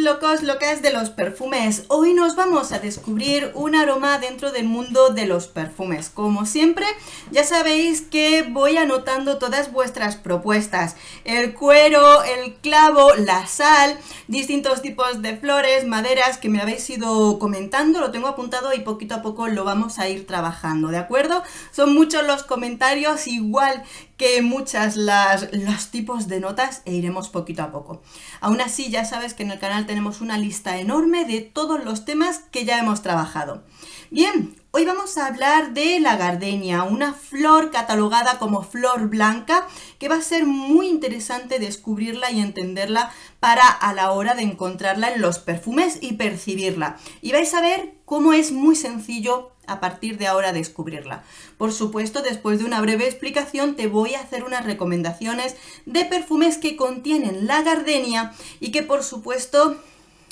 locos, locas de los perfumes. Hoy nos vamos a descubrir un aroma dentro del mundo de los perfumes. Como siempre, ya sabéis que voy anotando todas vuestras propuestas. El cuero, el clavo, la sal, distintos tipos de flores, maderas que me habéis ido comentando. Lo tengo apuntado y poquito a poco lo vamos a ir trabajando, ¿de acuerdo? Son muchos los comentarios, igual que muchas los tipos de notas, e iremos poquito a poco. Aún así, ya sabes que en el canal tenemos una lista enorme de todos los temas que ya hemos trabajado. Bien, hoy vamos a hablar de la gardenia, una flor catalogada como flor blanca, que va a ser muy interesante descubrirla y entenderla para a la hora de encontrarla en los perfumes y percibirla. Y vais a ver cómo es muy sencillo a partir de ahora descubrirla. Por supuesto, después de una breve explicación te voy a hacer unas recomendaciones de perfumes que contienen la gardenia y que por supuesto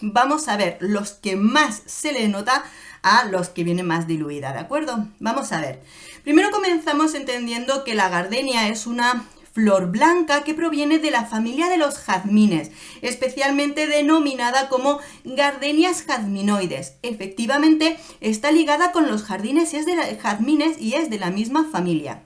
vamos a ver los que más se le nota a los que viene más diluida, ¿de acuerdo? Vamos a ver. Primero comenzamos entendiendo que la gardenia es una flor blanca que proviene de la familia de los jazmines, especialmente denominada como gardenias jazminoides. Efectivamente, está ligada con los jazmines y es de la misma familia.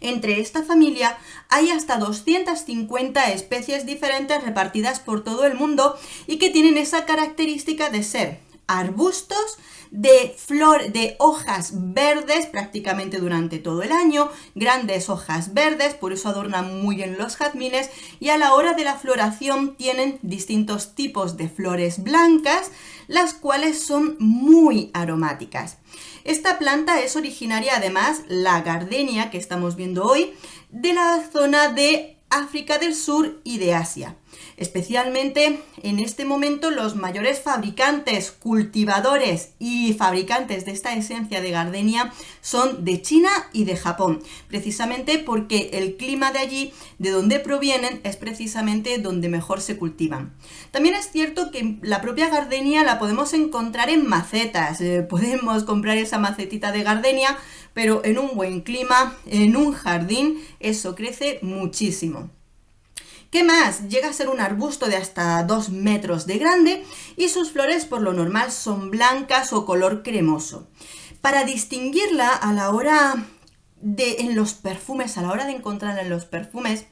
Entre esta familia hay hasta 250 especies diferentes repartidas por todo el mundo y que tienen esa característica de ser arbustos de hojas verdes prácticamente durante todo el año, grandes hojas verdes, por eso adornan muy bien los jazmines, y a la hora de la floración tienen distintos tipos de flores blancas, las cuales son muy aromáticas. Esta planta es originaria, además, la gardenia que estamos viendo hoy, de la zona de África del Sur y de Asia. Especialmente en este momento los mayores fabricantes, cultivadores y fabricantes de esta esencia de gardenia son de China y de Japón, precisamente porque el clima de allí, de donde provienen, es precisamente donde mejor se cultivan. También es cierto que la propia gardenia la podemos encontrar en macetas, podemos comprar esa macetita de gardenia, pero en un buen clima, en un jardín, eso crece muchísimo. ¿Qué más? Llega a ser un arbusto de hasta 2 metros de grande y sus flores por lo normal son blancas o color cremoso. Para distinguirla a la hora de encontrarla en los perfumes,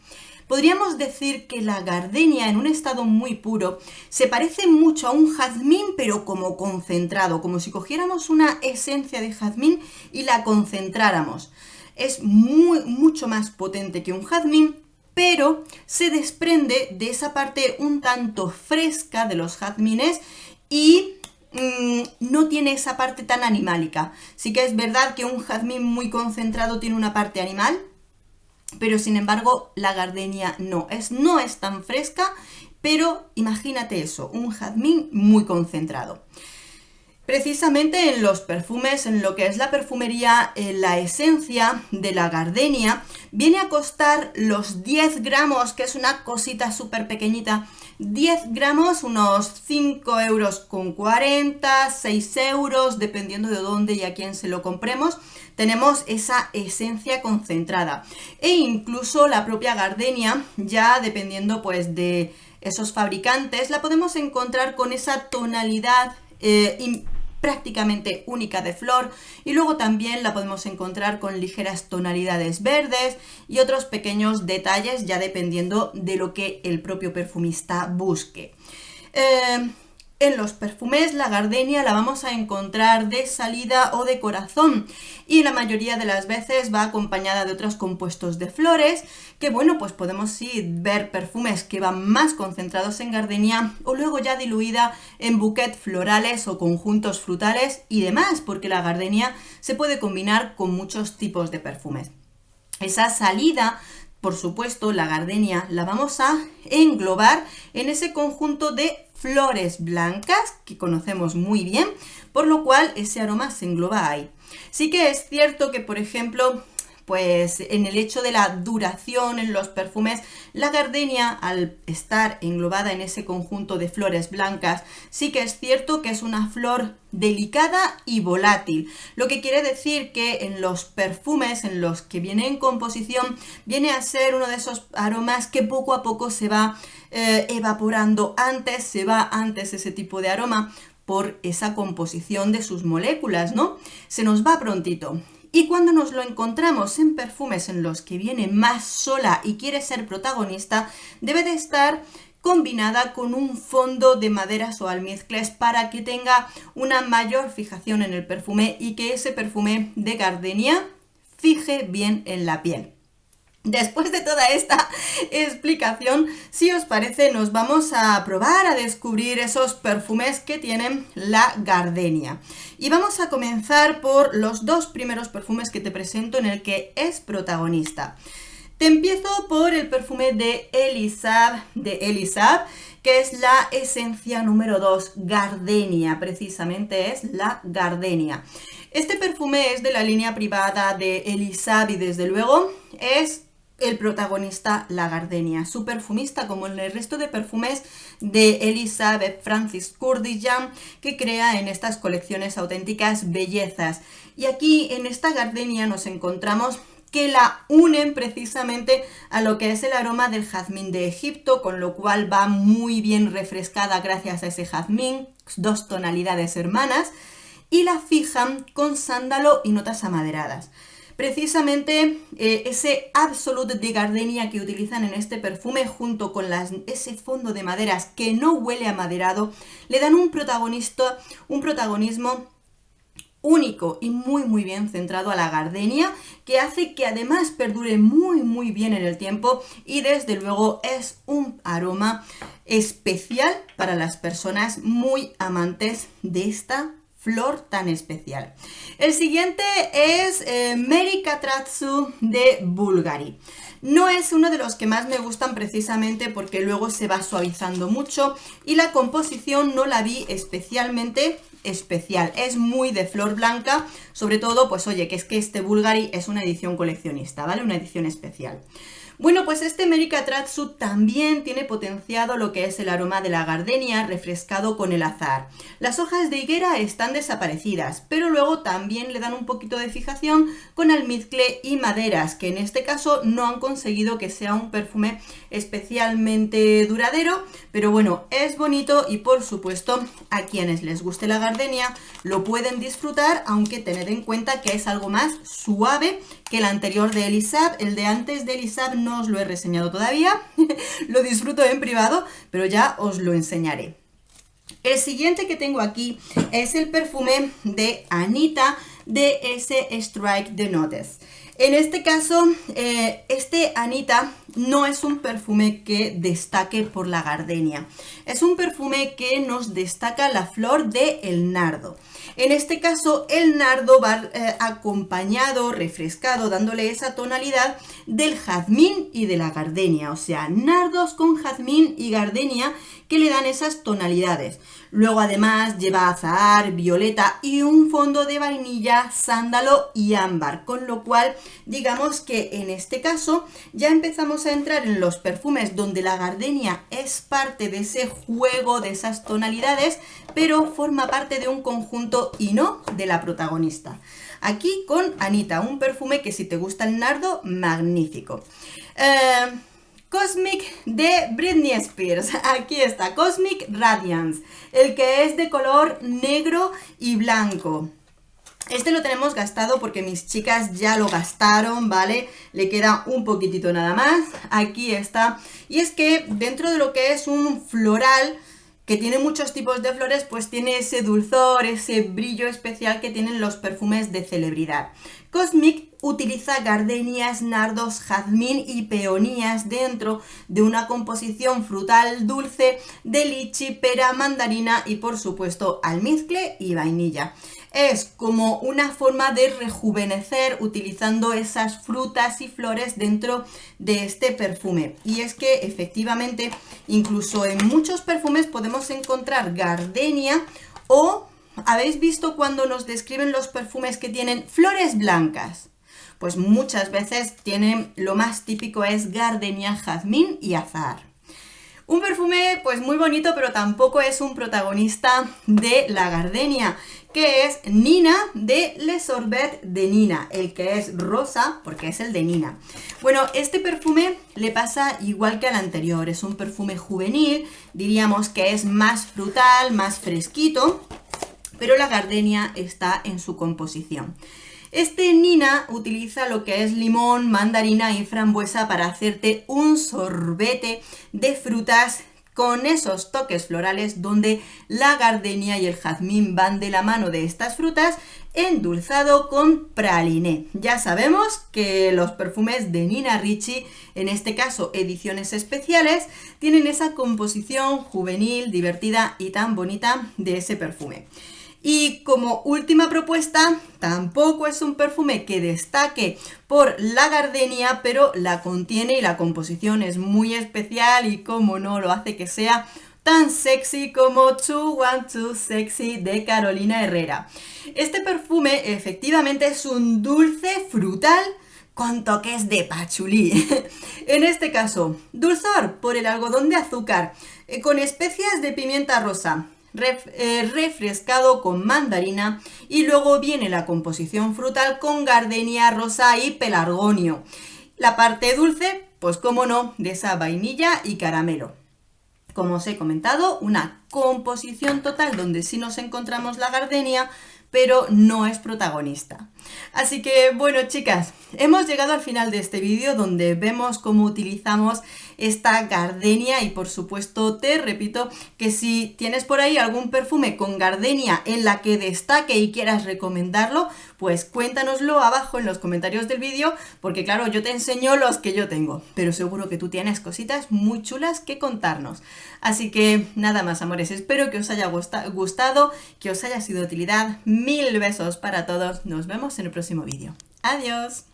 podríamos decir que la gardenia en un estado muy puro se parece mucho a un jazmín, pero como concentrado, como si cogiéramos una esencia de jazmín y la concentráramos. Es mucho más potente que un jazmín, pero se desprende de esa parte un tanto fresca de los jazmines y no tiene esa parte tan animálica. Sí que es verdad que un jazmín muy concentrado tiene una parte animal, pero sin embargo la gardenia no es tan fresca, pero imagínate eso, un jazmín muy concentrado. Precisamente en los perfumes, en lo que es la perfumería, la esencia de la gardenia viene a costar los 10 gramos, que es una cosita súper pequeñita, 10 gramos, unos 5,40 €, 6 €, dependiendo de dónde y a quién se lo compremos. Tenemos esa esencia concentrada. E incluso la propia gardenia, ya dependiendo pues de esos fabricantes, la podemos encontrar con esa tonalidad prácticamente única de flor, y luego también la podemos encontrar con ligeras tonalidades verdes y otros pequeños detalles, ya dependiendo de lo que el propio perfumista busque. En los perfumes la gardenia la vamos a encontrar de salida o de corazón, y la mayoría de las veces va acompañada de otros compuestos de flores, que bueno, pues podemos sí ver perfumes que van más concentrados en gardenia o luego ya diluida en bouquets florales o conjuntos frutales y demás, porque la gardenia se puede combinar con muchos tipos de perfumes. Esa salida, por supuesto, la gardenia la vamos a englobar en ese conjunto de flores blancas que conocemos muy bien, por lo cual ese aroma se engloba ahí. Sí que es cierto que, por ejemplo, pues en el hecho de la duración en los perfumes, la gardenia, al estar englobada en ese conjunto de flores blancas, sí que es cierto que es una flor delicada y volátil, lo que quiere decir que en los perfumes en los que viene en composición viene a ser uno de esos aromas que poco a poco se va evaporando antes, se va antes ese tipo de aroma por esa composición de sus moléculas, ¿no? Se nos va prontito. Y cuando nos lo encontramos en perfumes en los que viene más sola y quiere ser protagonista, debe de estar combinada con un fondo de maderas o almizcles para que tenga una mayor fijación en el perfume y que ese perfume de gardenia fije bien en la piel. Después de toda esta explicación, si os parece, nos vamos a probar a descubrir esos perfumes que tienen la gardenia. Y vamos a comenzar por los dos primeros perfumes que te presento en el que es protagonista. Te empiezo por el perfume de Elisab, que es la esencia número 2, gardenia, precisamente es la gardenia. Este perfume es de la línea privada de Elisab y desde luego es el protagonista la gardenia. Su perfumista, como en el resto de perfumes de Elisabeth Francis Kurkdjian, que crea en estas colecciones auténticas bellezas. Y aquí en esta gardenia nos encontramos que la unen precisamente a lo que es el aroma del jazmín de Egipto, con lo cual va muy bien refrescada gracias a ese jazmín, dos tonalidades hermanas, y la fijan con sándalo y notas amaderadas. Precisamente ese Absolute de gardenia que utilizan en este perfume junto con ese fondo de maderas que no huele a maderado, le dan un protagonismo único y muy bien centrado a la gardenia, que hace que además perdure muy bien en el tiempo y desde luego es un aroma especial para las personas muy amantes de esta flor tan especial. El siguiente es Mary Katratsu de Bulgari. No es uno de los que más me gustan precisamente porque luego se va suavizando mucho y la composición no la vi especialmente especial. Es muy de flor blanca, sobre todo, pues oye, que es que este Bulgari es una edición coleccionista, ¿vale? Una edición especial. Bueno, pues este Mary Katratsu también tiene potenciado lo que es el aroma de la gardenia refrescado con el azahar. Las hojas de higuera están desaparecidas, pero luego también le dan un poquito de fijación con almizcle y maderas, que en este caso no han conseguido que sea un perfume especialmente duradero, pero bueno, es bonito y por supuesto a quienes les guste la gardenia lo pueden disfrutar, aunque tened en cuenta que es algo más suave que el anterior de Elisab. El de antes de Elisab no os lo he reseñado todavía, lo disfruto en privado, pero ya os lo enseñaré. El siguiente que tengo aquí es el perfume de Anita de ese Strike the Notes. En este caso, este Anita no es un perfume que destaque por la gardenia. Es un perfume que nos destaca la flor del nardo. En este caso, el nardo va acompañado, refrescado, dándole esa tonalidad del jazmín y de la gardenia. O sea, nardos con jazmín y gardenia que le dan esas tonalidades. Luego además lleva azahar, violeta y un fondo de vainilla, sándalo y ámbar, con lo cual digamos que en este caso ya empezamos a entrar en los perfumes donde la gardenia es parte de ese juego, de esas tonalidades, pero forma parte de un conjunto y no de la protagonista. Aquí con Anita, un perfume que si te gusta el nardo, magnífico. Cosmic de Britney Spears. Aquí está, Cosmic Radiance, el que es de color negro y blanco. Este lo tenemos gastado porque mis chicas ya lo gastaron, ¿vale? Le queda un poquitito nada más. Aquí está. Y es que dentro de lo que es un floral que tiene muchos tipos de flores, pues tiene ese dulzor, ese brillo especial que tienen los perfumes de celebridad. Cosmic utiliza gardenias, nardos, jazmín y peonías dentro de una composición frutal dulce de lichi, pera, mandarina y por supuesto almizcle y vainilla. Es como una forma de rejuvenecer utilizando esas frutas y flores dentro de este perfume. Y es que efectivamente incluso en muchos perfumes podemos encontrar gardenia o, ¿habéis visto cuando nos describen los perfumes que tienen flores blancas? pues muchas veces tienen, lo más típico es gardenia, jazmín y azahar. Un perfume pues muy bonito, pero tampoco es un protagonista de la gardenia, que es Nina de Le Sorbet de Nina, el que es rosa porque es el de Nina. Bueno, este perfume le pasa igual que al anterior, es un perfume juvenil, diríamos que es más frutal, más fresquito, pero la gardenia está en su composición. Este Nina utiliza lo que es limón, mandarina y frambuesa para hacerte un sorbete de frutas con esos toques florales donde la gardenia y el jazmín van de la mano de estas frutas, endulzado con praliné. Ya sabemos que los perfumes de Nina Ricci, en este caso ediciones especiales, tienen esa composición juvenil, divertida y tan bonita de ese perfume. Y como última propuesta, tampoco es un perfume que destaque por la gardenia, pero la contiene y la composición es muy especial y como no lo hace que sea tan sexy como 212 Sexy de Carolina Herrera. Este perfume efectivamente es un dulce frutal con toques de pachulí. En este caso, dulzor por el algodón de azúcar, con especias de pimienta rosa, refrescado con mandarina, y luego viene la composición frutal con gardenia rosa y pelargonio. La parte dulce, pues como no, de esa vainilla y caramelo. Como os he comentado, una composición total donde sí nos encontramos la gardenia, pero no es protagonista. Así que bueno, chicas, hemos llegado al final de este vídeo donde vemos cómo utilizamos esta gardenia y por supuesto te repito que si tienes por ahí algún perfume con gardenia en la que destaque y quieras recomendarlo, pues cuéntanoslo abajo en los comentarios del vídeo, porque claro, yo te enseño los que yo tengo, pero seguro que tú tienes cositas muy chulas que contarnos. Así que nada más, amores, espero que os haya gustado, que os haya sido de utilidad. Mil besos para todos, nos vemos en el próximo vídeo. ¡Adiós!